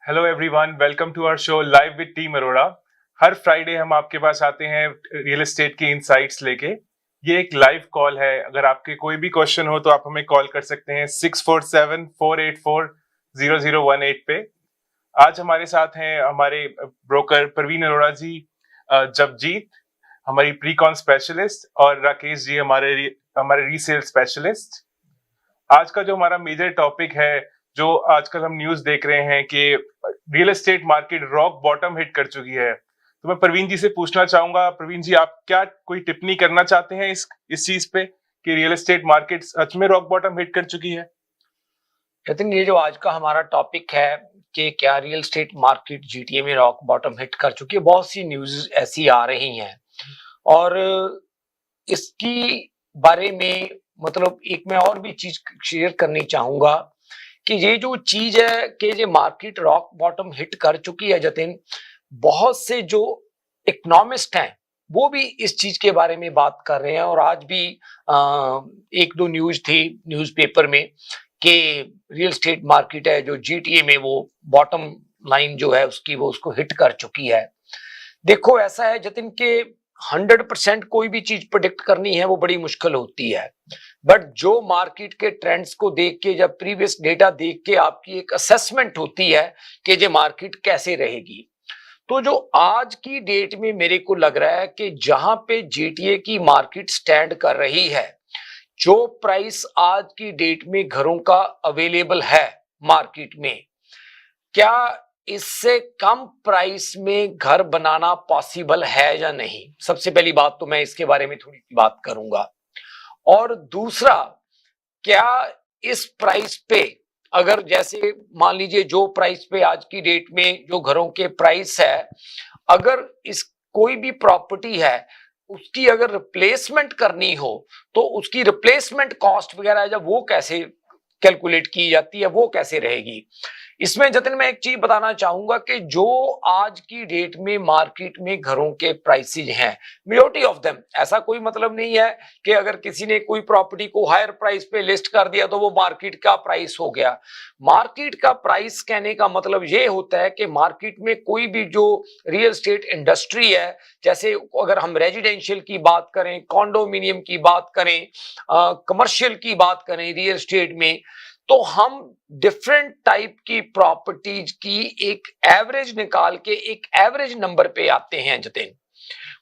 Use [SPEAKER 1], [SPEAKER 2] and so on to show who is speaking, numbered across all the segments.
[SPEAKER 1] Hello everyone, welcome to our show live with team Arora. हर Friday हम आपके पास आते हैं रियल एस्टेट की इनसाइट्स लेके। ये एक लाइव कॉल है। अगर आपके कोई भी क्वेश्चन हो तो आप हमें कॉल कर सकते हैं 647-484-0018 पे। आज हमारे साथ हैं हमारे ब्रोकर प्रवीण अरोड़ा जी, जगजीत हमारी प्रीकॉन स्पेशलिस्ट, और राकेश जी हमारे रीसेल स्पेशलिस्ट। आज का जो हमारा मेजर टॉपिक है, जो आजकल हम न्यूज देख रहे हैं कि real estate market rock bottom hit कर चुकी है। तो मैं प्रवीण जी से पूछना चाहूंगा, प्रवीण जी आप क्या कोई टिप्पणी करना चाहते हैं इस चीज पे कि रियल एस्टेट मार्केट सच में रॉक बॉटम हिट कर चुकी है?
[SPEAKER 2] नितिन, ये जो आज का हमारा टॉपिक है कि क्या रियल एस्टेट मार्केट जीटीए में रॉक बॉटम हिट कर चुकी है, बहुत सी न्यूज़ ऐसी आ रही हैं और इसकी बारे में मतलब एक मैं और भी चीज शेयर करनी चाहूंगा कि ये जो चीज है कि ये मार्केट रॉक बॉटम हिट कर चुकी है जतिन, बहुत से जो इकोनॉमिस्ट हैं वो भी इस चीज के बारे में बात कर रहे हैं। और आज भी एक दो न्यूज थी न्यूज़पेपर में कि रियल एस्टेट मार्केट है जो जीटीए में वो बॉटम लाइन जो है उसकी वो उसको हिट कर चुकी है। देखो, ऐसा है जतिन के 100% कोई भी चीज प्रोडिक्ट करनी है वो बड़ी मुश्किल होती है, बट जो मार्केट के ट्रेंड्स को देख के, जब प्रीवियस डेटा देख के आपकी एक असेसमेंट होती है कि ये मार्केट कैसे रहेगी। तो जो आज की डेट में मेरे को लग रहा है कि जहां पे जीटीए की मार्केट स्टैंड कर रही है, जो प्राइस आज की डेट में घरों का अवेलेबल है मार्केट में, क्या इससे कम प्राइस में घर बनाना पॉसिबल है या नहीं? सबसे पहली बात तो मैं इसके बारे में थोड़ी सी बात करूंगा। और दूसरा, क्या इस प्राइस पे, अगर जैसे मान लीजिए जो प्राइस पे आज की डेट में जो घरों के प्राइस है, अगर इस कोई भी प्रॉपर्टी है उसकी अगर रिप्लेसमेंट करनी हो तो उसकी रिप्लेसमेंट कॉस्ट वगैरह जब वो कैसे कैलकुलेट की जाती है, वो कैसे रहेगी? इसमें जतिन मैं एक चीज बताना चाहूंगा कि जो आज की डेट में मार्केट में घरों के प्राइसेज हैं, मेजॉरिटी ऑफ देम, ऐसा कोई मतलब नहीं है कि अगर किसी ने कोई प्रॉपर्टी को हायर प्राइस पे लिस्ट कर दिया तो वो मार्केट का प्राइस हो गया। मार्केट का प्राइस कहने का मतलब ये होता है कि मार्केट में कोई भी जो रियल एस्टेट इंडस्ट्री है, जैसे अगर हम रेजिडेंशियल की बात करें, कॉन्डोमिनियम की बात करें, कमर्शियल की बात करें रियल एस्टेट में, तो हम डिफरेंट टाइप की प्रॉपर्टीज की एक एवरेज निकाल के एक एवरेज नंबर पे आते हैं जतिन।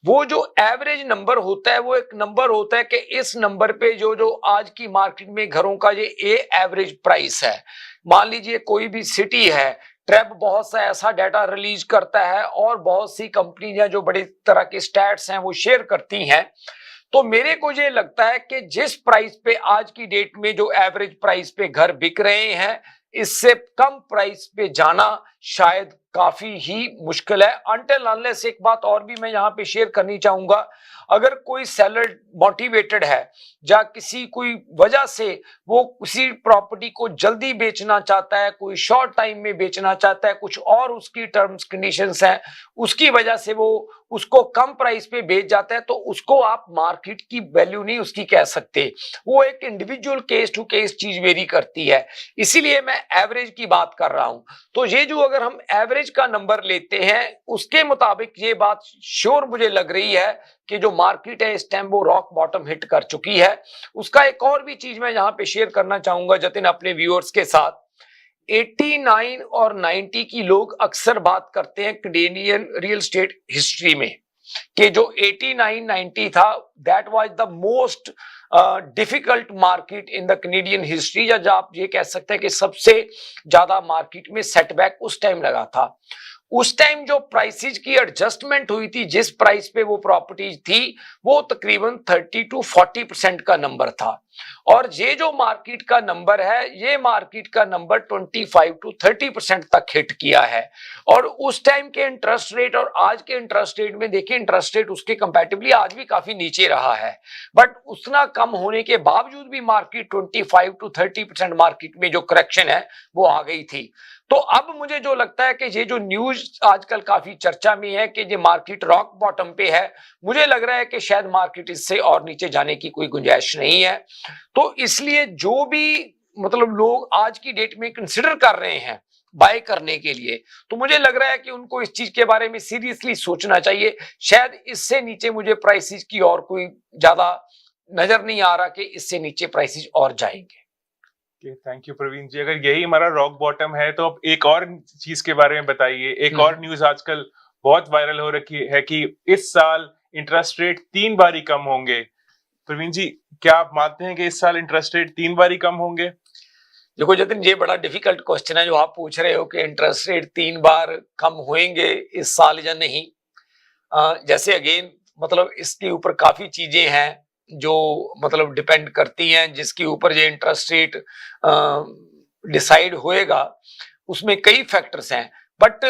[SPEAKER 2] वो जो एवरेज नंबर होता है वो एक नंबर होता है कि इस नंबर पे जो जो आज की मार्केट में घरों का ये एवरेज प्राइस है। मान लीजिए कोई भी सिटी है, ट्रैप बहुत सा ऐसा डाटा रिलीज करता है और बहुत सी कंपनियां जो बड़ी तरह के स्टैट्स हैं वो शेयर करती हैं। तो मेरे को ये लगता है कि जिस प्राइस पे आज की डेट में जो एवरेज प्राइस पे घर बिक रहे हैं, इससे कम प्राइस पे जाना शायद काफी ही मुश्किल है। अनटिल अनलेस, एक बात और भी मैं यहाँ पे शेयर करनी चाहूंगा, अगर कोई सेलर मोटिवेटेड है या किसी कोई वजह से वो किसी प्रॉपर्टी को जल्दी बेचना चाहता है, कोई शॉर्ट टाइम में बेचना चाहता है, कुछ और उसकी टर्म्स कंडीशंस हैं, उसकी वजह से वो उसको कम प्राइस पे बेच जाता है, तो उसको आप मार्केट की वैल्यू नहीं उसकी कह सकते। वो एक इंडिविजुअल केस टू केस चीज वेरी करती है, इसीलिए मैं एवरेज की बात कर रहा हूं। तो ये जो अगर हम एवरेज का नंबर लेते हैं उसके मुताबिक ये बात श्योर मुझे लग रही है कि जो मार्केट है इस टाइम वो रॉक बॉटम हिट कर चुकी है। उसका एक और भी चीज मैं यहाँ पे शेयर करना चाहूंगा जतिन अपने व्यूअर्स के साथ। 89 और 90 की लोग अक्सर बात करते हैं कैनेडियन रियल एस्टेट हिस्ट्री में कि जो 89-90 था that was the most difficult market in the Canadian history, या आप ये कह सकते हैं कि सबसे ज्यादा मार्केट में सेटबैक उस टाइम लगा था। उस टाइम जो प्राइसेज की एडजस्टमेंट हुई थी, जिस प्राइस पे वो प्रॉपर्टीज थी, वो तकरीबन 30-40% का नंबर था। और ये जो मार्केट का नंबर है, ये मार्केट का नंबर 25-30% तक हिट किया है। और उस टाइम के इंटरेस्ट रेट और आज के इंटरेस्ट रेट में देखिए, इंटरेस्ट रेट उसके कंपैरेटिवली आज भी काफी नीचे रहा है, बट उतना कम होने के बावजूद भी मार्केट 25-30% मार्केट में जो करेक्शन है वो आ गई थी। तो अब मुझे जो लगता है कि ये जो न्यूज आजकल काफी चर्चा में है कि ये मार्केट रॉक बॉटम पे है, मुझे लग रहा है कि शायद मार्केट इससे और नीचे जाने की कोई गुंजाइश नहीं है। तो इसलिए जो भी मतलब लोग आज की डेट में कंसिडर कर रहे हैं बाय करने के लिए। तो मुझे लग रहा है कि उनको इस चीज के बारे में सीरियसली सोचना चाहिए। शायद इससे नीचे मुझे प्राइसेस की और कोई ज्यादा नजर नहीं आ रहा कि इससे नीचे प्राइसेस और जाएंगे।
[SPEAKER 1] थैंक यू प्रवीण जी। अगर यही हमारा रॉक बॉटम है तो अब एक और चीज के बारे में बताइए। एक और न्यूज आजकल बहुत वायरल हो रखी है कि इस साल इंटरेस्ट रेट 3 बार ही कम होंगे। प्रवीण जी, क्या आप मानते हैं कि इस साल इंटरेस्ट रेट 3 बार ही कम होंगे?
[SPEAKER 2] देखो जतिन, ये बड़ा डिफिकल्ट क्वेश्चन है जो आप पूछ रहे हो कि इंटरेस्ट रेट 3 बार कम होंगे इस साल या नहीं। जैसे अगेन मतलब इसके ऊपर काफी चीजें हैं जो मतलब डिपेंड करती हैं, जिसके ऊपर ये इंटरेस्ट रेट डिसाइड होएगा। उसमें कई फैक्टर्स हैं, बट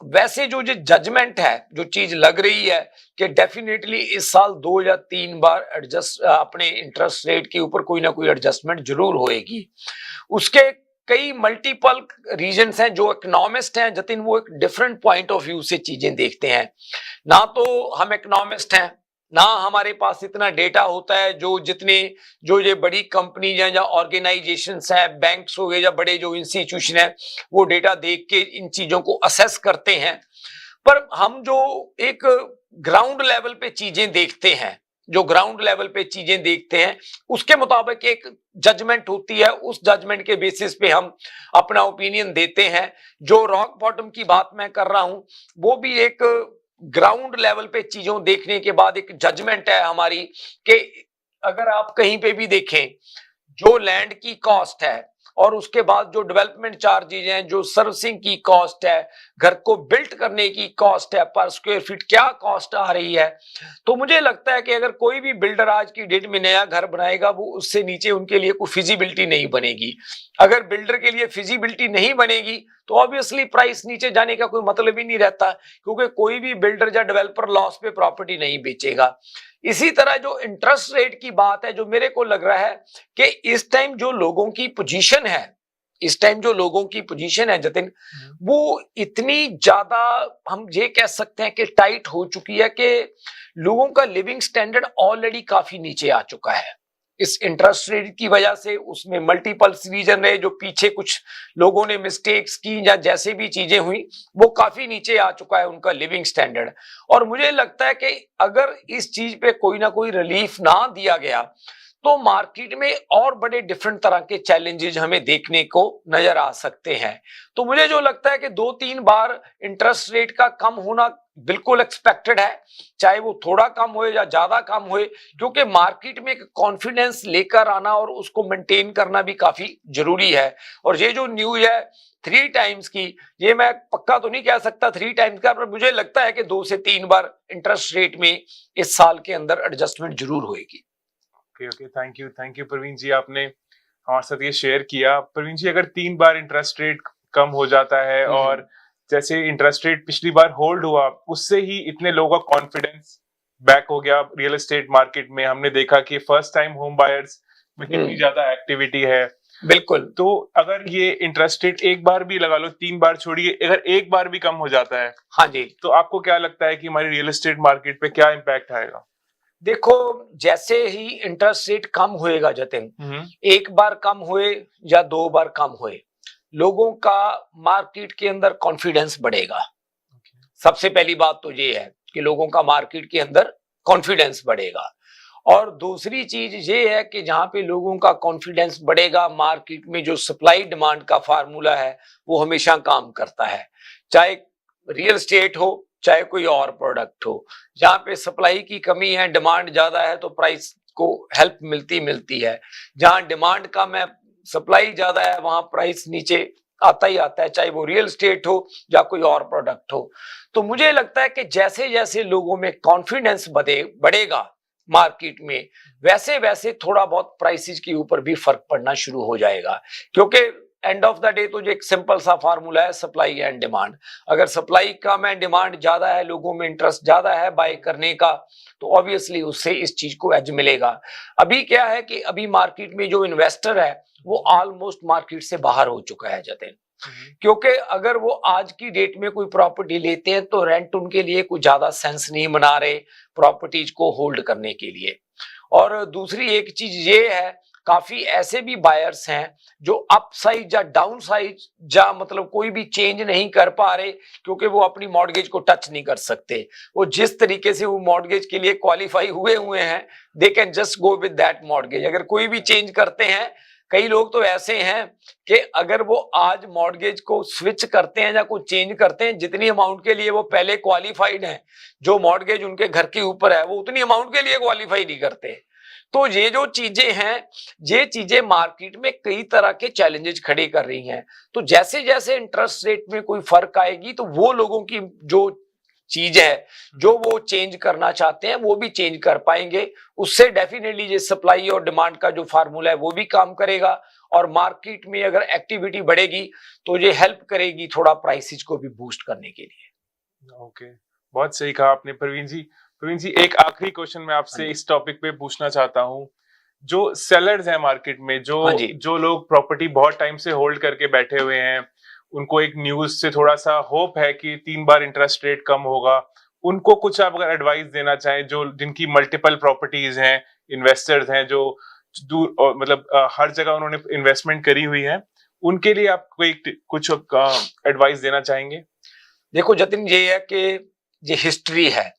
[SPEAKER 2] वैसे जो जजमेंट है, जो चीज लग रही है कि डेफिनेटली इस साल 2 या 3 बार एडजस्ट अपने इंटरेस्ट रेट के ऊपर कोई ना कोई एडजस्टमेंट जरूर होएगी। उसके कई मल्टीपल रीजंस हैं। जो इकोनॉमिस्ट हैं जतिन, वो एक डिफरेंट पॉइंट ऑफ व्यू से चीजें देखते हैं। ना तो हम इकोनॉमिस्ट हैं, ना हमारे पास इतना डेटा होता है जो जो ये बड़ी कंपनी या ऑर्गेनाइजेशंस हैं, बैंक्स हो गए या बड़े जो इंस्टीट्यूशन है, वो डेटा देख के इन चीजों को असेस करते हैं। पर हम जो एक ग्राउंड लेवल पे चीजें देखते हैं, उसके मुताबिक एक जजमेंट होती है। उस जजमेंट के बेसिस पे हम अपना ओपिनियन देते हैं। जो रॉक बॉटम की बात मैं कर रहा हूं, वो भी एक ग्राउंड लेवल पे चीजों देखने के बाद एक जजमेंट है हमारी कि अगर आप कहीं पे भी देखें, जो लैंड की कॉस्ट है और उसके बाद जो डेवलपमेंट चार्जेज हैं, जो सर्विसिंग की कॉस्ट है, घर को बिल्ट करने की कॉस्ट है, पर स्क्वायर फीट क्या कॉस्ट आ रही है, तो मुझे लगता है कि अगर कोई भी बिल्डर आज की डेट में नया घर बनाएगा, वो उससे नीचे उनके लिए कोई फिजिबिलिटी नहीं बनेगी। अगर बिल्डर के लिए फिजिबिलिटी नहीं बनेगी तो ऑब्वियसली प्राइस नीचे जाने का कोई मतलब ही नहीं रहता, क्योंकि कोई भी बिल्डर या डेवलपर लॉस पे प्रॉपर्टी नहीं बेचेगा। इसी तरह जो इंटरेस्ट रेट की बात है, जो मेरे को लग रहा है कि इस टाइम जो लोगों की पोजीशन है जतिन, वो इतनी ज्यादा हम ये कह सकते हैं कि टाइट हो चुकी है कि लोगों का लिविंग स्टैंडर्ड ऑलरेडी काफी नीचे आ चुका है इस इंटरेस्ट रेट की वजह से। उसमें मल्टीपल रीजन रहे, जो पीछे कुछ लोगों ने मिस्टेक्स की या जैसे भी चीजें हुई, वो काफी नीचे आ चुका है उनका लिविंग स्टैंडर्ड। और मुझे लगता है कि अगर इस चीज पे कोई ना कोई रिलीफ ना दिया गया तो मार्केट में और बड़े डिफरेंट तरह के चैलेंजेस हमें देखने को नजर आ सकते हैं। तो मुझे जो लगता है कि 2-3 बार इंटरेस्ट रेट का कम होना बिल्कुल एक्सपेक्टेड है, चाहे वो थोड़ा कम होए या ज्यादा कम होए, क्योंकि मार्केट में कॉन्फिडेंस लेकर आना और उसको मेंटेन करना भी काफी जरूरी है। और ये जो न्यूज है 3 टाइम्स की, ये मैं पक्का तो नहीं कह सकता 3 टाइम्स का, पर मुझे लगता है कि 2 से 3 बार इंटरेस्ट रेट में इस साल के अंदर एडजस्टमेंट जरूर होगी।
[SPEAKER 1] ओके, थैंक यू प्रवीण जी, आपने हमारे साथ ये शेयर किया। प्रवीण जी, अगर 3 बार इंटरेस्ट रेट कम हो जाता है और जैसे इंटरेस्ट रेट पिछली बार होल्ड हुआ, उससे ही इतने लोगों का कॉन्फिडेंस बैक हो गया रियल एस्टेट मार्केट में। हमने देखा कि फर्स्ट टाइम होम बायर्स में कितनी ज्यादा एक्टिविटी है।
[SPEAKER 2] बिल्कुल।
[SPEAKER 1] तो अगर ये इंटरेस्ट रेट एक बार भी लगा लो, 3 बार छोड़िए, अगर एक बार भी कम हो जाता है,
[SPEAKER 2] हाँ जी,
[SPEAKER 1] तो आपको क्या लगता है कि हमारी रियल एस्टेट मार्केट पे क्या इम्पैक्ट आएगा?
[SPEAKER 2] देखो जैसे ही इंटरेस्ट रेट कम होएगा जतिन, एक बार कम हुए या 2 बार कम हुए, लोगों का मार्केट के अंदर कॉन्फिडेंस बढ़ेगा। सबसे पहली बात तो ये है कि लोगों का मार्केट के अंदर कॉन्फिडेंस बढ़ेगा। और दूसरी चीज ये है कि जहां पे लोगों का कॉन्फिडेंस बढ़ेगा, मार्केट में जो सप्लाई डिमांड का फार्मूला है वो हमेशा काम करता है। चाहे रियल एस्टेट हो, चाहे कोई और प्रोडक्ट हो, जहां पे सप्लाई की कमी है, डिमांड ज्यादा है, तो प्राइस को हेल्प मिलती है। जहां डिमांड कम है, सप्लाई ज्यादा है, वहां प्राइस नीचे आता ही आता है, चाहे वो रियल एस्टेट हो या कोई और प्रोडक्ट हो। तो मुझे लगता है कि जैसे जैसे लोगों में कॉन्फिडेंस बढ़ेगा मार्केट में, वैसे वैसे थोड़ा बहुत प्राइसेस के ऊपर भी फर्क पड़ना शुरू हो जाएगा। क्योंकि एंड ऑफ द डे तो जो एक सिंपल सा फार्मूला है, सप्लाई एंड डिमांड। अगर सप्लाई कम है, डिमांड ज्यादा है, लोगों में इंटरेस्ट ज्यादा है बाय करने का, तो ऑब्वियसली उससे इस चीज को एज मिलेगा। अभी क्या है कि अभी मार्केट में जो इन्वेस्टर है वो ऑलमोस्ट मार्केट से बाहर हो चुका है जतिन। क्योंकि अगर वो आज की डेट में कोई प्रॉपर्टी लेते हैं तो रेंट उनके लिए कुछ ज्यादा सेंस नहीं बना रहे प्रॉपर्टीज को होल्ड करने के लिए। और दूसरी एक चीज ये है काफी ऐसे भी बायर्स हैं जो अप साइज या डाउन साइज या मतलब कोई भी चेंज नहीं कर पा रहे, क्योंकि वो अपनी मॉर्गेज को टच नहीं कर सकते। वो जिस तरीके से वो मॉर्गेज के लिए क्वालिफाई हुए हैं, they can just go with that mortgage. अगर कोई भी चेंज करते हैं, कई लोग तो ऐसे हैं कि अगर वो आज मॉर्गेज को स्विच करते हैं या कुछ चेंज करते हैं, जितनी अमाउंट के लिए वो पहले क्वालिफाइड हैं, जो मॉर्गेज उनके घर के ऊपर है, वो उतनी अमाउंट के लिए क्वालिफाई नहीं करते। तो ये जो चीजें हैं, ये चीजें मार्केट में कई तरह के चैलेंजेस खड़े कर रही हैं। तो जैसे जैसे इंटरेस्ट रेट में कोई फर्क आएगी, तो वो लोगों की जो चीज है जो वो चेंज करना चाहते हैं, वो भी चेंज कर पाएंगे। उससे डेफिनेटली ये सप्लाई और डिमांड का जो फार्मूला है वो भी काम करेगा, और मार्केट में अगर एक्टिविटी बढ़ेगी तो ये हेल्प करेगी थोड़ा प्राइसेस को भी बूस्ट करने के लिए।
[SPEAKER 1] ओके, बहुत सही कहा आपने प्रवीण जी। प्रवीण जी, एक आखिरी क्वेश्चन मैं आपसे इस टॉपिक पे पूछना चाहता हूँ। जो सेलर्स हैं मार्केट में, जो लोग प्रॉपर्टी बहुत टाइम से होल्ड करके बैठे हुए हैं, उनको एक न्यूज से थोड़ा सा होप है कि 3 बार इंटरेस्ट रेट कम होगा, उनको कुछ आप अगर एडवाइस देना चाहें, जो जिनकी मल्टीपल प्रॉपर्टीज हैं, इन्वेस्टर्स हैं, जो दूर मतलब हर जगह उन्होंने इन्वेस्टमेंट करी हुई है, उनके लिए आप कोई कुछ एडवाइस देना चाहेंगे?
[SPEAKER 2] देखो जतिन, ये है कि ये हिस्ट्री है,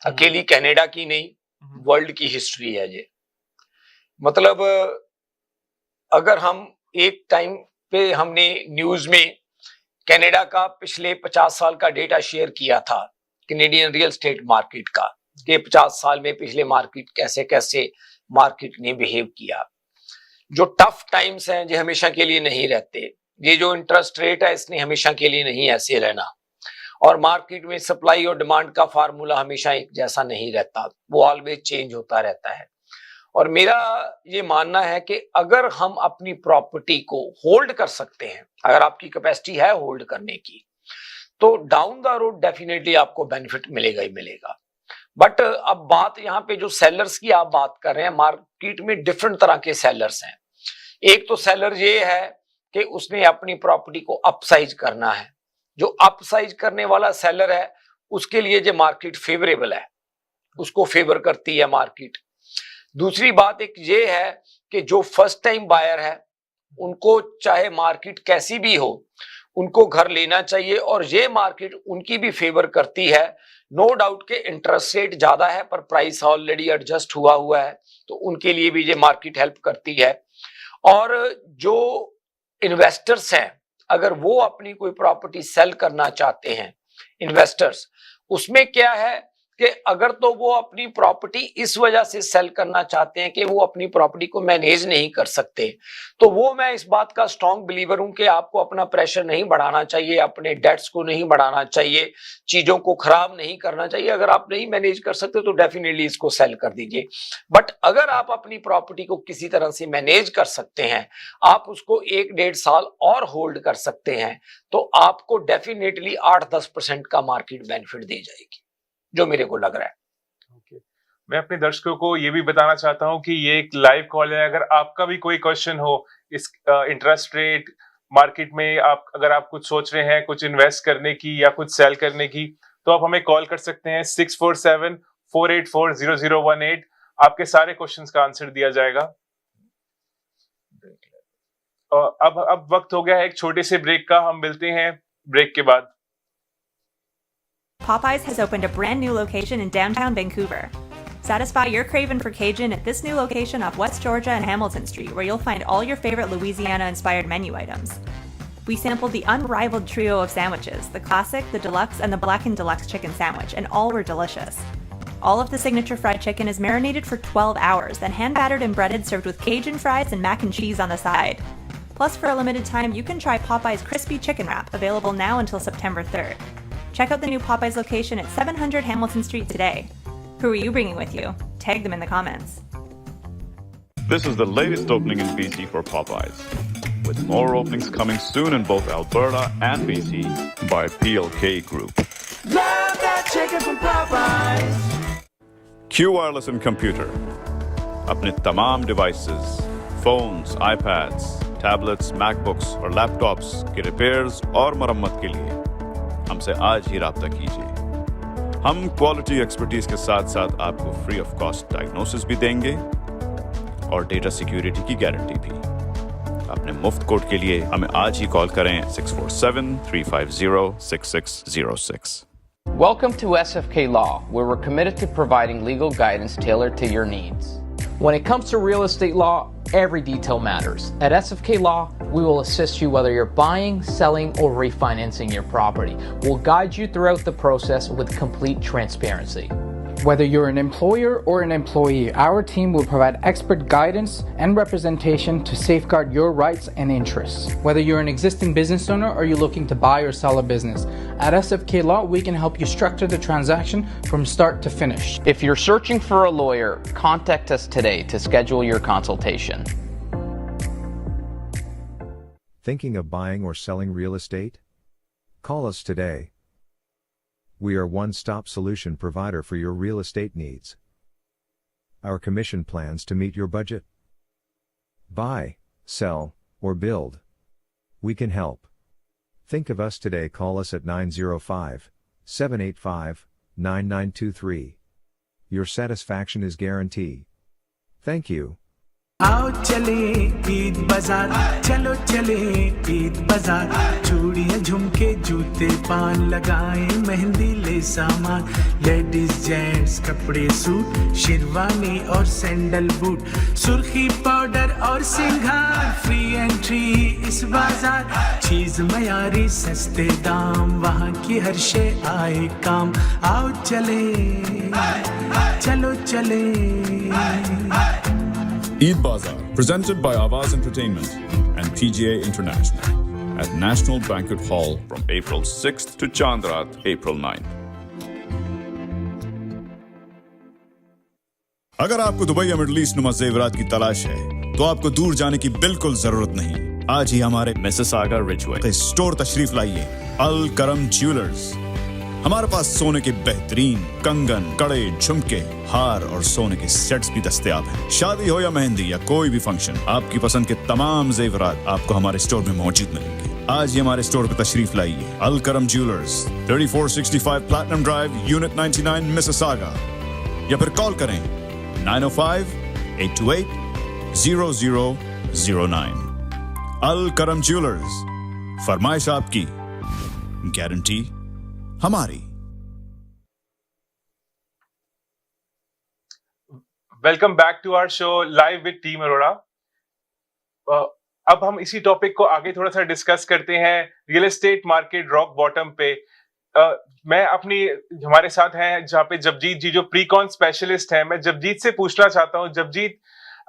[SPEAKER 2] अकेली कनाडा की नहीं, वर्ल्ड की हिस्ट्री है ये। मतलब अगर हम एक टाइम पे हमने न्यूज में कनाडा का पिछले 50 साल का डेटा शेयर किया था, कैनेडियन रियल एस्टेट मार्केट का, कि 50 साल में पिछले मार्केट कैसे कैसे मार्केट ने बिहेव किया। जो टफ टाइम्स हैं ये हमेशा के लिए नहीं रहते, ये जो इंटरेस्ट रेट है इसने हमेशा के लिए नहीं ऐसे रहना, और मार्केट में सप्लाई और डिमांड का फार्मूला हमेशा एक जैसा नहीं रहता, वो ऑलवेज चेंज होता रहता है। और मेरा ये मानना है कि अगर हम अपनी प्रॉपर्टी को होल्ड कर सकते हैं, अगर आपकी कैपेसिटी है होल्ड करने की, तो डाउन द रोड डेफिनेटली आपको बेनिफिट मिलेगा ही मिलेगा। बट अब बात यहाँ पे जो सेलर्स की आप बात कर रहे हैं, मार्केट में डिफरेंट तरह के सेलर्स हैं। एक तो सेलर ये है कि उसने अपनी प्रॉपर्टी को अपसाइज करना है। जो अपसाइज करने वाला सेलर है उसके लिए जो मार्केट फेवरेबल है, उसको फेवर करती है मार्केट। दूसरी बात एक ये है कि जो फर्स्ट टाइम बायर है, उनको चाहे मार्केट कैसी भी हो, उनको घर लेना चाहिए, और ये मार्केट उनकी भी फेवर करती है। नो डाउट के इंटरेस्ट रेट ज्यादा है पर प्राइस ऑलरेडी एडजस्ट हुआ है, तो उनके लिए भी ये मार्केट हेल्प करती है। और जो इन्वेस्टर्स हैं, अगर वो अपनी कोई प्रॉपर्टी सेल करना चाहते हैं इन्वेस्टर्स, उसमें क्या है कि अगर तो वो अपनी प्रॉपर्टी इस वजह से सेल करना चाहते हैं कि वो अपनी प्रॉपर्टी को मैनेज नहीं कर सकते, तो वो मैं इस बात का स्ट्रॉन्ग बिलीवर हूं कि आपको अपना प्रेशर नहीं बढ़ाना चाहिए, अपने डेट्स को नहीं बढ़ाना चाहिए, चीजों को खराब नहीं करना चाहिए। अगर आप नहीं मैनेज कर सकते तो डेफिनेटली इसको सेल कर दीजिए। बट अगर आप अपनी प्रॉपर्टी को किसी तरह से मैनेज कर सकते हैं, आप उसको 1-1.5 साल और होल्ड कर सकते हैं, तो आपको डेफिनेटली 8-10% का मार्केट बेनिफिट दी जाएगी, जो मेरे को लग रहा है।
[SPEAKER 1] मैं अपने दर्शकों को ये भी बताना चाहता हूं कि ये एक लाइव कॉल है। अगर आपका भी कोई क्वेश्चन हो इस इंटरेस्ट रेट मार्केट में, अगर आप कुछ सोच रहे हैं कुछ इन्वेस्ट करने की या कुछ सेल करने की, तो आप हमें कॉल कर सकते हैं 647-484-0018। आपके सारे क्वेश्चंस का आंसर दिया जाएगा। अब वक्त हो गया है एक छोटे से ब्रेक का, हम मिलते हैं ब्रेक के बाद।
[SPEAKER 3] Popeyes has opened a brand new location in downtown Vancouver. Satisfy your craving for Cajun at this new location off West Georgia and Hamilton Street, where you'll find all your favorite Louisiana-inspired menu items. We sampled the unrivaled trio of sandwiches, the classic, the deluxe, and the blackened deluxe chicken sandwich, and all were delicious. All of the signature fried chicken is marinated for 12 hours, then hand-battered and breaded, served with Cajun fries and mac and cheese on the side. Plus, for a limited time, you can try Popeye's Crispy Chicken Wrap, available now until September 3rd. Check out the new Popeyes location at 700 Hamilton Street today. Who are you bringing with you? Tag them in the comments.
[SPEAKER 4] This is the latest opening in BC for Popeyes, with more openings coming soon in both Alberta and BC by PLK Group.
[SPEAKER 5] Love that chicken from Popeyes.
[SPEAKER 4] Q Wireless and Computer. अपने तमाम devices, phones, iPads, tablets, MacBooks और laptops के repairs और मरम्मत के लिए हमसे आज ही राब्ता कीजिए। हम क्वालिटी एक्सपर्टीज के साथ साथ आपको फ्री ऑफ कॉस्ट डायग्नोसिस भी देंगे। और डेटा सिक्योरिटी की गारंटी भी। अपने मुफ्त कोड के लिए हमें आज ही कॉल करें 647-350-6606।
[SPEAKER 6] Welcome to SFK Law, where we're committed to providing legal guidance tailored to your needs. When it comes to real estate law, every detail matters. At SFK Law, we will assist you whether you're buying, selling, or refinancing your property. We'll guide you throughout the process with complete transparency.
[SPEAKER 7] Whether you're an employer or an employee, our team will provide expert guidance and representation to safeguard your rights and interests. Whether you're an existing business owner or you're looking to buy or sell a business, at SFK Law, we can help you structure the transaction from start to finish.
[SPEAKER 6] If you're searching for a lawyer, contact us today to schedule your consultation.
[SPEAKER 8] Thinking of buying or selling real estate? Call us today. We are one-stop solution provider for your real estate needs. Our commission plans to meet your budget. Buy, sell, or build. We can help. Think of us today. Call us at 905-785-9923. Your satisfaction is guaranteed. Thank you.
[SPEAKER 5] आओ चले ईद बाजार, चलो चले ईद बाजार, चूड़ियां झुमके जूते पान लगाए, मेहंदी ले सामान, लेडीज जेंट्स कपड़े सूट, शेरवानी और सैंडल बूट, सुर्खी पाउडर और सिंगार, फ्री एंट्री इस बाजार, चीज मयारी सस्ते दाम, वहाँ की हर शे आए काम, आओ चले चलो चले।
[SPEAKER 4] Eid Bazaar, presented by Awaz Entertainment and PGA International at National Banquet Hall from April 6th to Chandrat, April 9th. अगर आपको दुबई या मिडल ईस्ट नुमा ज़ेवरात की तलाश है, तो आपको दूर जाने की बिल्कुल जरूरत नहीं। आज ही हमारे मिसिसागा रिजवे के स्टोर तशरीफ लाइए। अल करम ज्वेलर्स। हमारे पास सोने के बेहतरीन कंगन, कड़े, झुमके, हार और सोने के सेट्स भी दस्तयाब हैं। शादी हो या मेहंदी या कोई भी फंक्शन, आपकी पसंद के तमाम जेवरात आपको हमारे स्टोर में मौजूद मिलेंगे। आज ही हमारे स्टोर पर तशरीफ लाइए। अल करम jewellers, 3465 platinum drive, unit 99, Mississauga, या फिर कॉल करें 905-828-0009। अल करम ज्वेलर्स, फरमाइश आपकी, गारंटी हमारी।
[SPEAKER 1] Welcome back to our show live with team Arora. अब हम इसी टॉपिक को आगे थोड़ा सा डिस्कस करते हैं। Real estate market rock bottom पे मैं हमारे साथ हैं जहाँ पे जबजीत जी जो प्रीकॉन स्पेशलिस्ट हैं। मैं जबजीत से पूछना चाहता हूँ, जबजीत,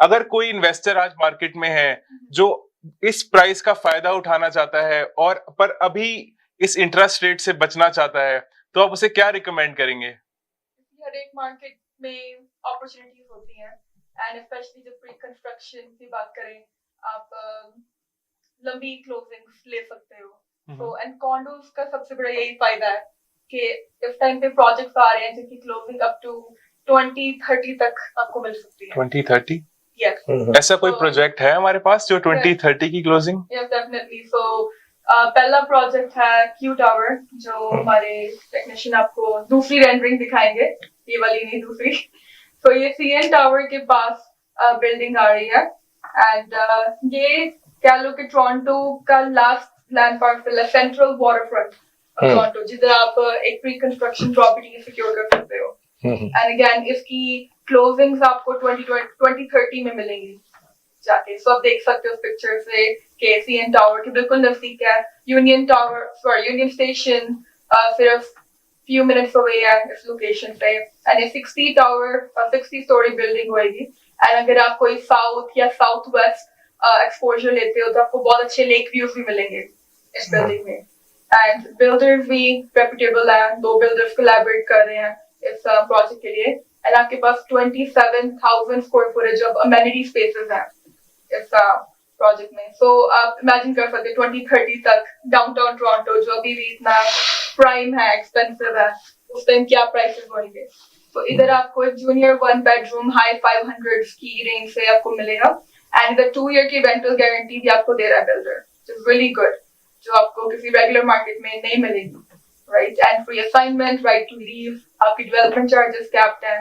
[SPEAKER 1] अगर कोई इन्वेस्टर आज मार्केट में है जो इस प्राइस का फायदा उठाना चाहता है और पर अभी इस इंटरेस्ट रेट से बचना चाहता है, तो आप उसे क्या रिकमेंड करेंगे?
[SPEAKER 9] हर एक मार्केट में अपॉर्चुनिटीज होती हैं एंड स्पेशली जब प्री कंस्ट्रक्शन की बात करें, आप लंबी क्लोजिंग्स ले सकते हो। तो एंड कॉन्डोज का सबसे बड़ा यही फायदा है कि इस टाइम पे प्रोजेक्ट्स आ रहे हैं जिनकी क्लोजिंग अप टू 2030 तक आपको मिल सकती है।
[SPEAKER 1] 2030?
[SPEAKER 9] यस।
[SPEAKER 1] ऐसा कोई प्रोजेक्ट है हमारे पास जो 2030 की क्लोजिंग?
[SPEAKER 9] Yes, definitely. सो पहला प्रोजेक्ट है क्यू टावर, जो हमारे टेक्नीशियन आपको दूसरी रेंडरिंग दिखाएंगे, ये वाली नहीं दूसरी। तो ये CN टावर के पास बिल्डिंग आ रही है एंड ये कह लो कि टोरंटो का लास्ट लैंड पार्सल है, सेंट्रल वाटर फ्रंट टोरंटो, जिधर आप एक प्री कंस्ट्रक्शन प्रॉपर्टी सिक्योर कर सकते हो। एंड अगेन इसकी क्लोजिंग्स आपको 2030 में मिलेंगी जाके। सो आप देख सकते हो पिक्चर से कि CN टावर के बिल्कुल नजदीक है। यूनियन स्टेशन सिर्फ few minutes away है इस लोकेशन पे एंड ये 60 स्टोरी बिल्डिंग होगी। एंड अगर आप कोई साउथ या साउथ वेस्ट एक्सपोजर लेते हो तो आपको बहुत अच्छे लेक व्यूज भी मिलेंगे इस बिल्डिंग में। एंड बिल्डर्स भी रेप्यूटेबल है, 2 बिल्डर्स कोलैबोरेट कर रहे हैं इस प्रोजेक्ट के लिए। एंड आपके पास 27,000 square footage of amenity spaces हैं इस प्रोजेक्ट में। सो आप इमेजिन कर सकते हैं 2030 तक डाउनटाउन टोरंटो, जो अभी भी इतना प्राइम है, एक्सपेंसिव है, उस टाइम क्या प्राइसेस होंगे। तो इधर आपको एक जूनियर 1 बेडरूम हाई 500 की रेंज से आपको मिलेगा एंड इधर 2 ईयर की रेंटल गारंटी भी आपको दे रहा है builder, which is really good, जो आपको किसी रेगुलर मार्केट में नहीं मिलेगी, right. And free assignment, right to leave, आपकी डेवलपमेंट चार्जेस कैप्ड हैं।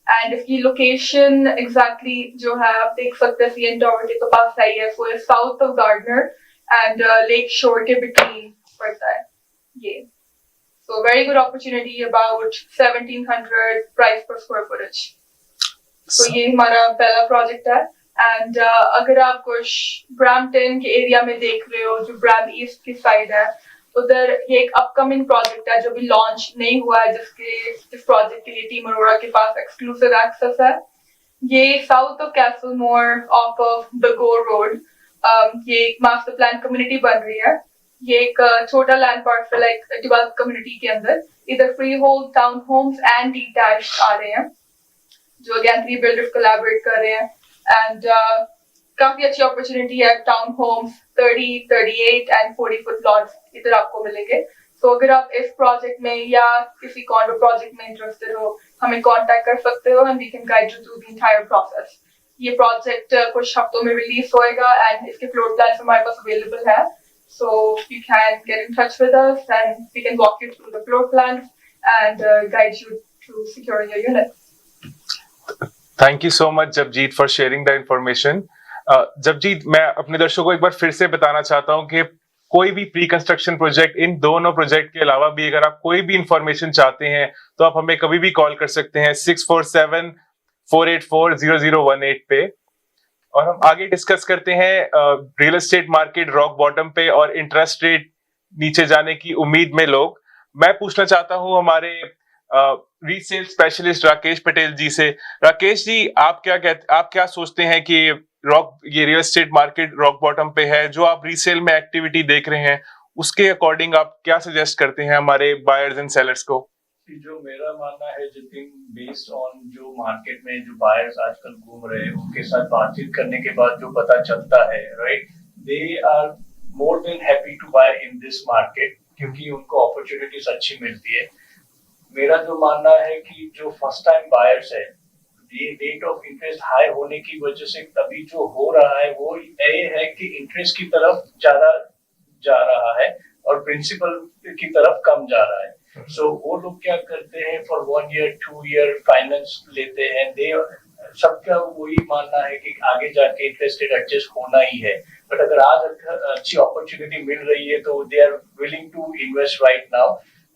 [SPEAKER 9] एंड इसकी लोकेशन एग्जैक्टली जो है आप देख सकते हैं सीएन टावर के तो पास है, ये पूरे south of Gardiner and Lake Shore के बिटवीन पड़ता है ये. So very good opportunity, about 1700 price per square footage. So ये हमारा पहला प्रोजेक्ट है. एंड अगर आप कुछ ब्रैम्पटन के एरिया में देख रहे हो, जो ब्रैम ईस्ट की साइड है, उधर ये एक अपकमिंग प्रोजेक्ट है जो भी लॉन्च नहीं हुआ है, जिस प्रोजेक्ट के लिए टीम अरोड़ा के पास एक्सक्लूसिव एक्सेस है. ये south of Castlemore off off the Gore Road, ये एक मास्टर प्लान कम्युनिटी बन रही है. ये एक छोटा लैंड पार्सल है डेवलप कम्युनिटी के अंदर. इधर freehold townhomes and detached आ रहे हैं, जो अगेन 3 बिल्डर्स कोलैबोरेट कर रहे हैं. एंड काफी अच्छी अपॉर्चुनिटी है. Town homes 30, 38 and 40 foot lots इधर आपको मिलेंगे. तो अगर आप इस प्रोजेक्ट में या किसी कॉन्डो प्रोजेक्ट में इंटरेस्टेड हो, हमें कांटेक्ट कर सकते हो and we can guide you through the entire process. ये प्रोजेक्ट कुछ हफ्तों में रिलीज होएगा एंड इसके फ्लोर प्लान हमारे पास अवेलेबल है. So you can get in touch with us and we can walk you through the floor plans and guide you to securing your unit.
[SPEAKER 1] Thank you so much, Japjit, for sharing the information. Japjit, मैं अपने दर्शकों को एक बार फिर से बताना चाहता हूँ कि कोई भी प्री कंस्ट्रक्शन प्रोजेक्ट, इन दोनों प्रोजेक्ट के अलावा भी अगर आप कोई भी इंफॉर्मेशन चाहते हैं तो आप हमें कभी भी कॉल कर सकते हैं 647-484-0018 पे. और हम आगे डिस्कस करते हैं real estate market rock bottom पे और इंटरेस्ट रेट नीचे जाने की उम्मीद में लोग. मैं पूछना चाहता हूं हमारे रीसेल स्पेशलिस्ट राकेश पटेल जी से. राकेश जी, आप क्या सोचते हैं कि ये real estate market rock bottom पे है? जो आप रीसेल में एक्टिविटी देख रहे हैं उसके अकॉर्डिंग आप क्या सजेस्ट करते हैं हमारे बायर्स एंड सेलर्स को?
[SPEAKER 10] जो मेरा मानना है, जितिन, बेस्ड ऑन जो मार्केट में जो बायर्स आजकल घूम रहे हैं उनके साथ बातचीत करने के बाद जो पता चलता है, right, they are more than happy to buy in this market, क्योंकि उनको अपॉर्चुनिटीज अच्छी मिलती है. मेरा जो मानना है कि जो फर्स्ट टाइम बायर्स है, ये रेट ऑफ इंटरेस्ट हाई होने की वजह से अभी जो हो रहा है वो ये है कि इंटरेस्ट की तरफ ज्यादा जा रहा है और प्रिंसिपल की तरफ कम जा रहा है. So वो लोग क्या करते हैं, फॉर 1 year 2 year फाइनेंस लेते हैं. दे सबका वही मानना है कि आगे जाके इंटरेस्ट रेट एडजस्ट होना ही है. बट अगर आज अच्छी अपॉर्चुनिटी मिल रही है तो they are willing to invest right now,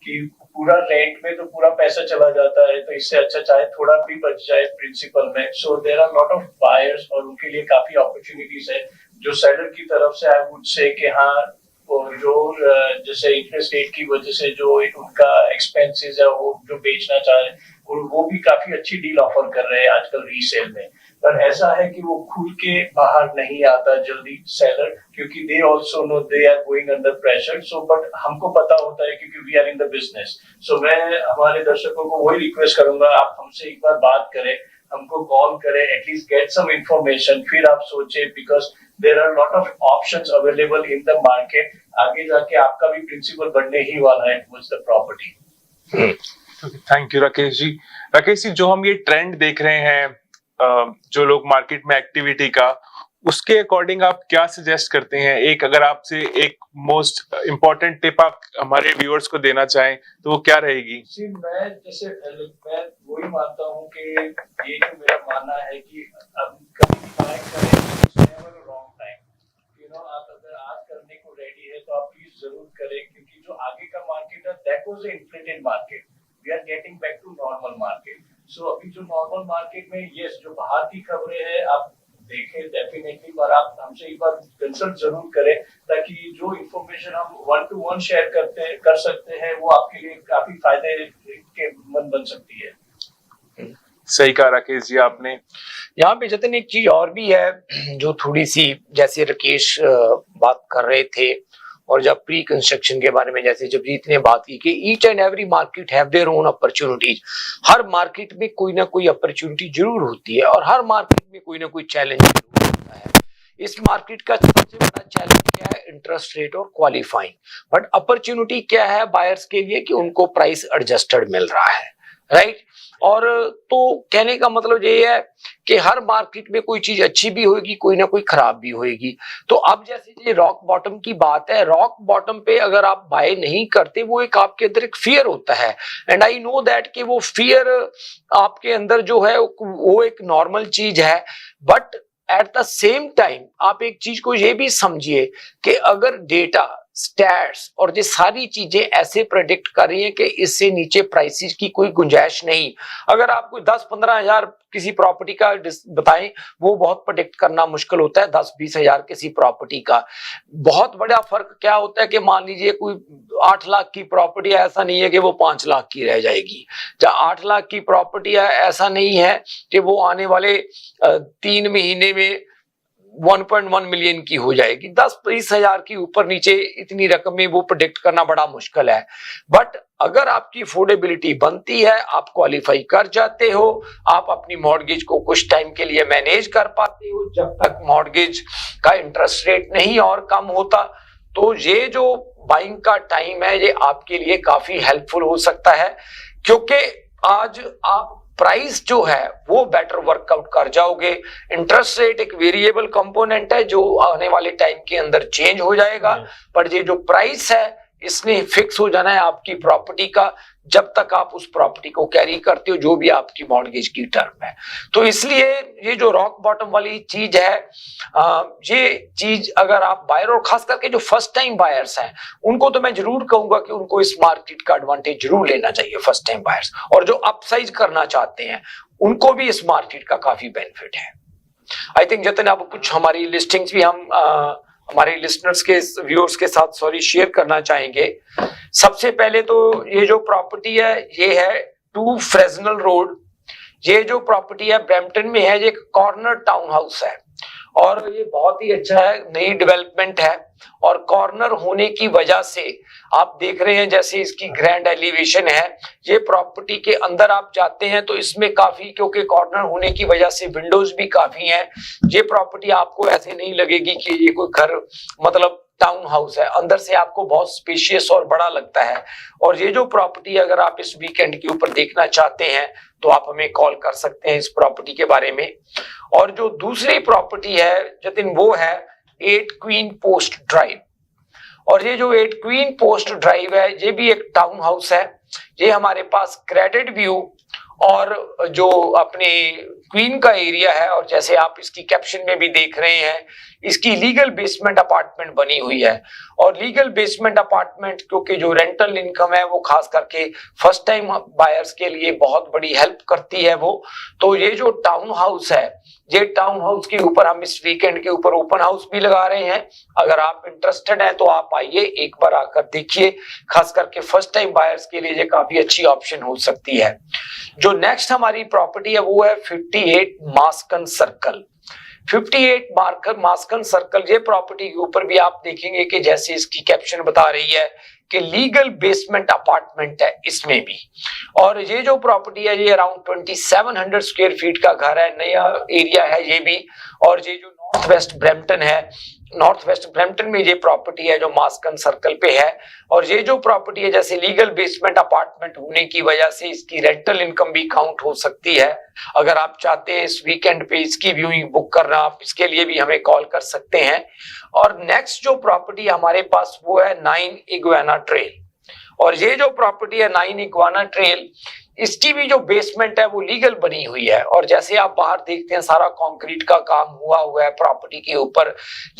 [SPEAKER 10] कि पूरा रेंट में तो पूरा पैसा चला जाता है, तो इससे अच्छा चाहे थोड़ा भी बच जाए प्रिंसिपल में. So there are lot of buyers और उनके लिए काफी अपॉर्चुनिटीज है. जो सेलर की तरफ से आई वुड से कि हाँ, और जो जैसे इंटरेस्ट रेट की वजह से जो उनका एक्सपेंसेस है वो जो बेचना चाह रहे हैं और वो भी काफी अच्छी डील ऑफर कर रहे हैं आजकल रीसेल में. पर ऐसा है कि वो खुल के बाहर नहीं आता जल्दी सेलर, क्योंकि they also know they are going under pressure. So but हमको पता होता है क्योंकि we are in the business. So मैं हमारे दर्शकों को वही रिक्वेस्ट करूंगा, आप हमसे एक बार बात करें, हमको कॉल करें, एटलीस्ट गेट सम इंफॉर्मेशन, फिर आप सोचे, because there are lot of options available in the market. आगे जाके आपका भी प्रिंसिपल बढ़ने ही वाला है towards the property.
[SPEAKER 1] Thank you Rakesh ji. Rakesh ji, जो हम ये ट्रेंड देख रहे हैं जो लोग मार्केट में एक्टिविटी का, उसके अकॉर्डिंग आप क्या सजेस्ट करते हैं? एक अगर आपसे एक मोस्ट इम्पोर्टेंट टिप आप हमारे व्यूअर्स को देना चाहें तो वो क्या रहेगी?
[SPEAKER 10] मैं वही मानता हूँ कि ये जो मेरा मानना है कि अब कभी भी बाय करें, रॉन्ग टाइम. आप अगर आज करने को रेडी है तो आप प्लीज जरूर करें, क्योंकि जो आगे का मार्केट है that was a inflated market. We are getting back to normal market. So अभी जो नॉर्मल मार्केट में यस जो बाहर की खबरें हैं आप देखें डेफिनेटली, पर आप हमसे एक बार कंसल्ट जरूर करें, ताकि जो इन्फॉर्मेशन हम 1-to-1 शेयर कर सकते हैं वो आपके लिए काफी फायदे के मंद बन सकती है.
[SPEAKER 1] सही कहा राकेश जी आपने.
[SPEAKER 2] यहाँ पे जतिन एक चीज और भी है जो थोड़ी सी, जैसे राकेश बात कर रहे थे और जब प्री कंस्ट्रक्शन के बारे में जैसे जबजीत ने बात की कि each and every market have their own opportunities. Her market में कोई ना कोई अपॉर्चुनिटी जरूर होती है और हर मार्केट में कोई ना कोई चैलेंज जरूर होता है. इस मार्केट का सबसे बड़ा चैलेंज क्या है? इंटरेस्ट रेट और क्वालिफाइंग. बट अपॉर्चुनिटी क्या है बायर्स के लिए कि उनको प्राइस एडजस्टेड मिल रहा है, राइट. और तो कहने का मतलब ये है कि हर मार्केट में कोई चीज अच्छी भी होगी, कोई ना कोई खराब भी होगी। तो अब जैसे ये रॉक बॉटम की बात है, रॉक बॉटम पे अगर आप बाय नहीं करते, वो एक आपके अंदर एक फियर होता है, एंड आई नो दैट कि वो फियर आपके अंदर जो है वो एक नॉर्मल चीज है। But at the same time आप एक चीज को ये भी समझिए कि अगर डेटा, स्टैट्स और ये सारी चीजें ऐसे प्रेडिक्ट कर रही हैं कि इससे नीचे प्राइसेस की कोई गुंजाइश नहीं। अगर आप कोई 10-15 हजार किसी प्रॉपर्टी का बताएं, वो बहुत प्रेडिक्ट करना मुश्किल होता है। 10-20 हजार किसी प्रॉपर्टी का बहुत बड़ा फर्क क्या होता है कि मान लीजिए कोई 8 लाख की प्रॉपर्टी है, ऐसा नहीं है कि वो 5 लाख की रह जाएगी। जहाँ 8 लाख की प्रॉपर्टी है, ऐसा नहीं है कि वो आने वाले 3 महीने में 1.1 मिलियन की हो जाएगी। 10-20 हजार की ऊपर नीचे इतनी रकम में वो प्रेडिक्ट करना बड़ा मुश्किल है। बट अगर आपकी अफोर्डेबिलिटी बनती है, आप क्वालिफाई कर जाते हो, आप अपनी मॉर्गेज को कुछ टाइम के लिए मैनेज कर पाते हो, जब तक मॉर्गेज का इंटरेस्ट रेट नहीं और कम होता, तो ये जो बाइंग का टाइम है ये आपके लिए काफी हेल्पफुल हो सकता है। क्योंकि आज आप प्राइस जो है वो बेटर वर्कआउट कर जाओगे। इंटरेस्ट रेट एक वेरिएबल कंपोनेंट है जो आने वाले टाइम के अंदर चेंज हो जाएगा, पर ये जो प्राइस है इसने फिक्स हो जाना है आपकी प्रॉपर्टी का, जब तक आप उस प्रॉपर्टी को कैरी करते हो, जो भी आपकी मॉर्गेज की टर्म है। तो इसलिए ये जो रॉक बॉटम वाली चीज है, ये चीज अगर आप बायर, और खास करके जो फर्स्ट टाइम बायर्स हैं, उनको तो मैं जरूर कहूंगा कि उनको इस मार्केट का एडवांटेज जरूर लेना चाहिए, फर्स्ट टाइम बायर्स। और जो अपसाइज करना चाहते हैं उनको भी इस मार्केट का काफी बेनिफिट है। आई थिंक जतन अब कुछ हमारी लिस्टिंग्स भी हम हमारे लिसनर्स के, व्यूअर्स के साथ शेयर करना चाहेंगे। सबसे पहले तो ये जो प्रॉपर्टी है ये है 2 फ्रेजनल रोड। ये जो प्रॉपर्टी है ब्रैम्पटन में है, ये कॉर्नर टाउन हाउस है और ये बहुत ही अच्छा है, नई डेवलपमेंट है। और कॉर्नर होने की वजह से आप देख रहे हैं जैसे इसकी ग्रैंड एलिवेशन है, ये प्रॉपर्टी के अंदर आप जाते हैं तो इसमें काफी, क्योंकि कॉर्नर होने की वजह से विंडोज भी काफी हैं, ये प्रॉपर्टी आपको ऐसे नहीं लगेगी कि ये कोई घर मतलब टाउन हाउस है, अंदर से आपको बहुत स्पेशियस और बड़ा लगता है। और ये जो प्रॉपर्टी अगर आप इस वीकेंड के ऊपर देखना चाहते हैं तो आप हमें कॉल कर सकते हैं इस प्रॉपर्टी के बारे में। और जो दूसरी प्रॉपर्टी है जतिन, वो है 8 क्वीन पोस्ट ड्राइव। और ये जो 8 क्वीन पोस्ट ड्राइव है ये भी एक टाउन हाउस है। ये हमारे पास क्रेडिट व्यू और जो अपने क्वीन का एरिया है, और जैसे आप इसकी कैप्शन में भी देख रहे हैं, इसकी लीगल बेसमेंट अपार्टमेंट बनी हुई है। और लीगल बेसमेंट अपार्टमेंट क्योंकि जो रेंटल इनकम है वो खास करके फर्स्ट टाइम बायर्स के लिए बहुत बड़ी हेल्प करती है वो। तो ये जो टाउन हाउस है, ये टाउन हाउस के ऊपर हम इस वीकेंड के ऊपर ओपन हाउस भी लगा रहे हैं। अगर आप इंटरेस्टेड हैं तो आप आइए, एक बार आकर देखिए। खास करके फर्स्ट टाइम बायर्स के लिए ये काफी अच्छी ऑप्शन हो सकती है। जो नेक्स्ट हमारी प्रॉपर्टी है वो है 58 मास्कन सर्कल। 58 मास्कन सर्कल, ये प्रॉपर्टी के ऊपर भी आप देखेंगे कि जैसे इसकी कैप्शन बता रही है कि लीगल बेसमेंट अपार्टमेंट है इसमें भी। और ये जो प्रॉपर्टी है ये अराउंड 2700 स्क्वायर फीट का घर है, नया एरिया है ये भी। और ये जो नॉर्थ वेस्ट ब्रैम्पटन है, नॉर्थ वेस्ट ब्रैम्पटन में ये प्रॉपर्टी है जो मास्कन सर्कल पे है। और ये जो प्रॉपर्टी है जैसे लीगल बेसमेंट अपार्टमेंट होने की वजह से इसकी रेंटल इनकम भी काउंट हो सकती है। अगर आप चाहते हैं इस वीकेंड पे इसकी व्यूइंग बुक करना, आप इसके लिए भी हमें कॉल कर सकते हैं। और नेक्स्ट जो प्रॉपर्टी हमारे पास वो है 9 इग्वाना ट्रेल। और ये जो प्रॉपर्टी है 9 इग्वाना ट्रेल, इसकी भी जो बेसमेंट है वो लीगल बनी हुई है। और जैसे आप बाहर देखते हैं सारा कंक्रीट का काम हुआ है प्रॉपर्टी के ऊपर,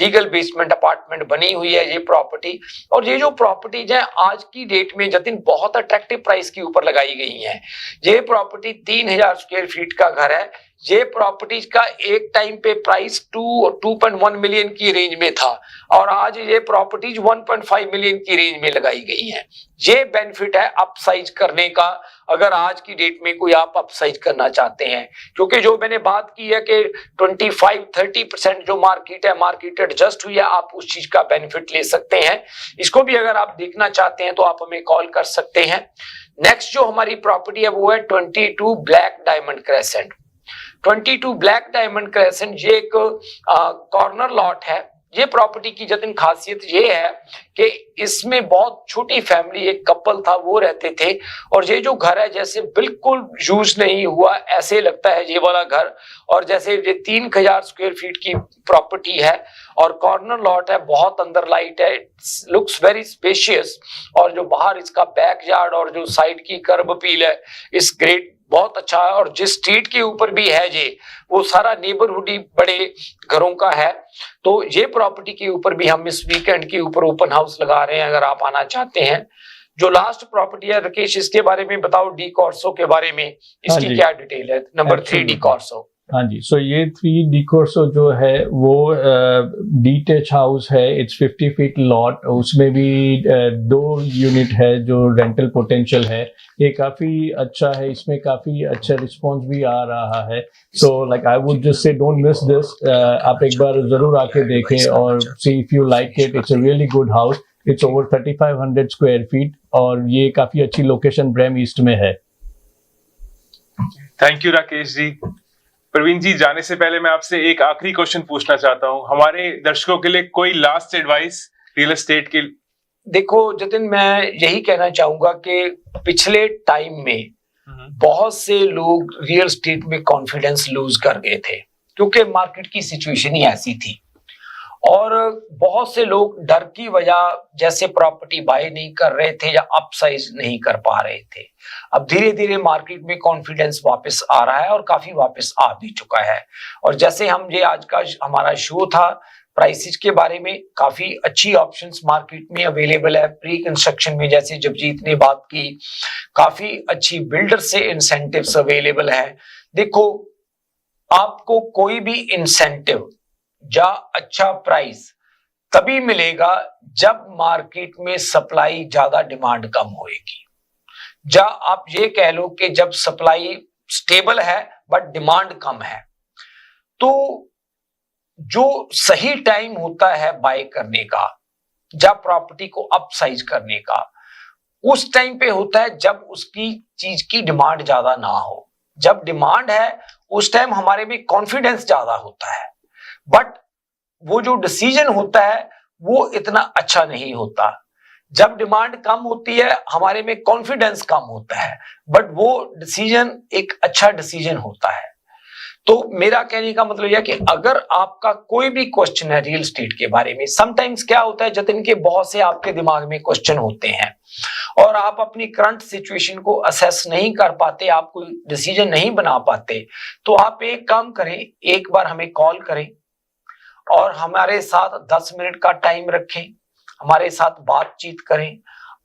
[SPEAKER 2] लीगल बेसमेंट अपार्टमेंट बनी हुई है ये प्रॉपर्टी। और ये जो प्रॉपर्टीज है आज की डेट में जतिन बहुत अट्रैक्टिव प्राइस के ऊपर लगाई गई है। ये प्रॉपर्टी 3000 स्क्वायर फीट का घर है। ये प्रॉपर्टीज का एक टाइम पे प्राइस 2.1 मिलियन की रेंज में था और आज ये प्रॉपर्टीज 1.5 मिलियन की रेंज में लगाई गई हैं। ये बेनिफिट है अपसाइज करने का, अगर आज की डेट में कोई आप अपसाइज करना चाहते हैं। क्योंकि जो मैंने बात की है कि 25-30% जो मार्केट है, मार्केट एडजस्ट हुई है, आप उस चीज का बेनिफिट ले सकते हैं। इसको भी अगर आप देखना चाहते हैं तो आप हमें कॉल कर सकते हैं। नेक्स्ट जो हमारी प्रॉपर्टी है वो है 22 black diamond crescent. 22 black diamond crescent ये एक कॉर्नर लॉट है ये प्रॉपर्टी की जतिन खासियत ये है कि इसमें बहुत छोटी फैमिली, एक कपल था वो रहते थे, और ये जो घर है जैसे बिल्कुल यूज नहीं हुआ ऐसे लगता है ये वाला घर, और जैसे ये 3000 स्क्वायर फीट की प्रॉपर्टी है और कॉर्नर लॉट है, बहुत अंदर लाइट है, लुक्स वेरी स्पेशियस, और जो बाहर इसका बैक यार्ड और जो साइड की कर्ब अपील है इस ग्रेट बहुत अच्छा है, और जिस स्ट्रीट के ऊपर भी है ये वो सारा नेबरहुड ही बड़े घरों का है। तो ये प्रॉपर्टी के ऊपर भी हम इस वीकेंड के ऊपर ओपन हाउस लगा रहे हैं, अगर आप आना चाहते हैं। जो लास्ट प्रॉपर्टी है राकेश, इसके बारे में बताओ, डी कॉर्सो के बारे में, इसकी क्या डिटेल है? Number 3 De Corso.
[SPEAKER 10] हाँ जी, सो ये 3 डी कॉर्सो जो है वो डीटैच हाउस है, इट्स 50 फीट लॉट, उसमें भी 2 यूनिट है जो रेंटल पोटेंशियल है, ये काफी अच्छा है, इसमें काफी अच्छा रिस्पॉन्स भी आ रहा है। So like I would just say don't miss this, आप एक बार जरूर आके देखें और see if you like it, it's a really good house, it's over 3500 square feet और ये काफी अच्छी लोकेशन ब्रैम ईस्ट में है।
[SPEAKER 1] थैंक यू राकेश जी। प्रवीण जी, जाने से पहले मैं आपसे एक आखिरी क्वेश्चन पूछना चाहता हूं, हमारे दर्शकों के लिए कोई लास्ट एडवाइस रियल एस्टेट के?
[SPEAKER 2] देखो जतिन, मैं यही कहना चाहूंगा कि पिछले टाइम में बहुत से लोग रियल एस्टेट में कॉन्फिडेंस लूज कर गए थे क्योंकि मार्केट की सिचुएशन ही ऐसी थी, और बहुत से लोग डर की वजह जैसे प्रॉपर्टी बाय नहीं कर रहे थे या अपसाइज नहीं कर पा रहे थे। अब धीरे धीरे मार्केट में कॉन्फिडेंस वापस आ रहा है और काफी वापस आ भी चुका है। और जैसे हम ये आज का हमारा शो था प्राइसेस के बारे में, काफी अच्छी ऑप्शंस मार्केट में अवेलेबल है। प्री कंस्ट्रक्शन में जैसे जबजीत ने बात की, काफी अच्छी बिल्डर से इंसेंटिव्स अवेलेबल है। देखो, आपको कोई भी इंसेंटिव या अच्छा प्राइस तभी मिलेगा जब मार्केट में सप्लाई ज्यादा डिमांड कम होएगी, या आप ये कह लो कि जब सप्लाई स्टेबल है बट डिमांड कम है। तो जो सही टाइम होता है बाय करने का या प्रॉपर्टी को अपसाइज करने का, उस टाइम पे होता है जब उसकी चीज की डिमांड ज्यादा ना हो। जब डिमांड है उस टाइम हमारे में कॉन्फिडेंस ज्यादा होता है, बट वो जो डिसीजन होता है वो इतना अच्छा नहीं होता। जब डिमांड कम होती है हमारे में कॉन्फिडेंस कम होता है, बट वो डिसीजन एक अच्छा डिसीजन होता है। तो मेरा कहने का मतलब यह कि अगर आपका कोई भी क्वेश्चन है रियल एस्टेट के बारे में, समटाइम्स क्या होता है जतिन के बहुत से आपके दिमाग में क्वेश्चन होते हैं और आप अपनी करंट सिचुएशन को असेस नहीं कर पाते, आप कोई डिसीजन नहीं बना पाते, तो आप एक काम करें, एक बार हमें कॉल करें और हमारे साथ 10 मिनट का टाइम रखें, हमारे साथ बातचीत करें।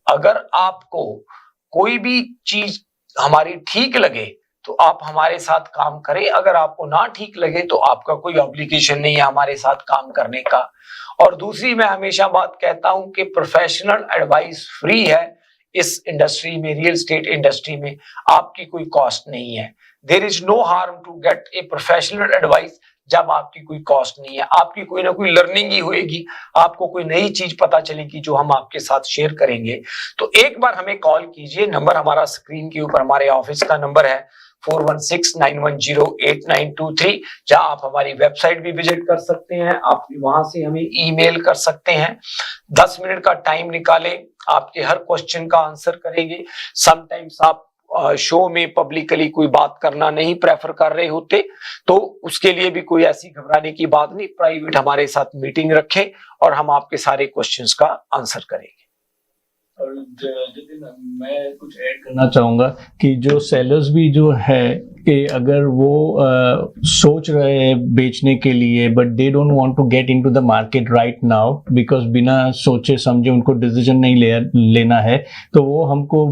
[SPEAKER 2] अगर आपको कोई भी चीज हमारी ठीक लगे तो आप हमारे साथ काम करें, अगर आपको ना ठीक लगे तो आपका कोई ऑब्लिगेशन नहीं है हमारे साथ काम करने का। और दूसरी, मैं हमेशा बात कहता हूं कि प्रोफेशनल एडवाइस फ्री है इस इंडस्ट्री में, रियल एस्टेट इंडस्ट्री में आपकी कोई कॉस्ट नहीं है। There is no harm to get a professional advice जब आपकी कोई कॉस्ट नहीं है, आपकी कोई ना कोई लर्निंग ही होएगी, आपको कोई नई चीज पता चलेगी जो हम आपके साथ शेयर करेंगे। तो एक बार हमें कॉल कीजिए, नंबर हमारा स्क्रीन के ऊपर हमारे ऑफिस का नंबर है 4169108923, जहां आप हमारी वेबसाइट भी विजिट कर सकते हैं, आप वहां से हमें ईमेल कर सकते हैं। 10 मिनट का टाइम निकालें, आपके हर क्वेश्चन का आंसर करेंगे। समटाइम्स आप शो में पब्लिकली कोई बात करना नहीं प्रेफर कर रहे होते, तो उसके लिए भी कोई ऐसी घबराने की बात नहीं, प्राइवेट हमारे साथ मीटिंग रखें और हम आपके सारे क्वेश्चंस का आंसर करेंगे।
[SPEAKER 10] और मैं कुछ ऐड करना चाहूंगा कि जो सेलर्स भी जो है कि अगर वो सोच रहे हैं बेचने के लिए but they don't want to get into the market right now because बिना सोचे समझे उनको डिसीजन नहीं लेना है, तो वो हमको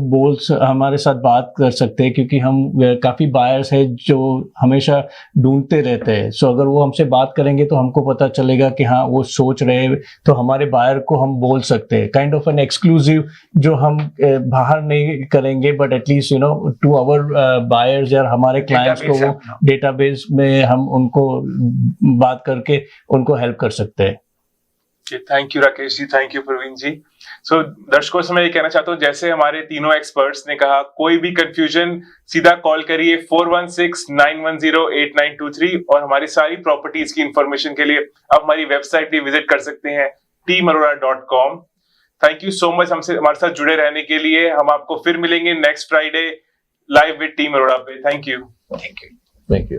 [SPEAKER 10] हमारे साथ बात कर सकते हैं, क्योंकि हम काफ़ी बायर्स है जो हमेशा ढूंढते रहते हैं। सो अगर वो हमसे बात करेंगे तो हमको पता चलेगा कि हाँ वो सोच रहे हैं, तो हमारे बायर को हम बोल सकते हैं, काइंड ऑफ एन एक्सक्लूसिव जो हम बाहर नहीं करेंगे, but at least to our buyers या हमारे क्लाइंट्स को वो डेटाबेस में हम उनको बात करके उनको हेल्प कर सकते हैं।
[SPEAKER 1] Thank you Rakesh ji, thank you Praveen ji. So दर्शकों से मैं ये कहना चाहता हूँ, जैसे हमारे तीनों एक्सपर्ट्स ने कहा, कोई भी कंफ्यूजन सीधा कॉल करिए 4169108923 और हमारी सारी प्रॉपर्टीज की इंफॉर्मेशन के लिए आप हमारी वेबसाइट भी विजिट कर सकते हैं teamarora.com। Thank you so much हमसे हमारे साथ जुड़े रहने के लिए। हम आपको फिर मिलेंगे next Friday live with team Arora पे। Thank you.
[SPEAKER 2] Thank you.
[SPEAKER 10] Thank you.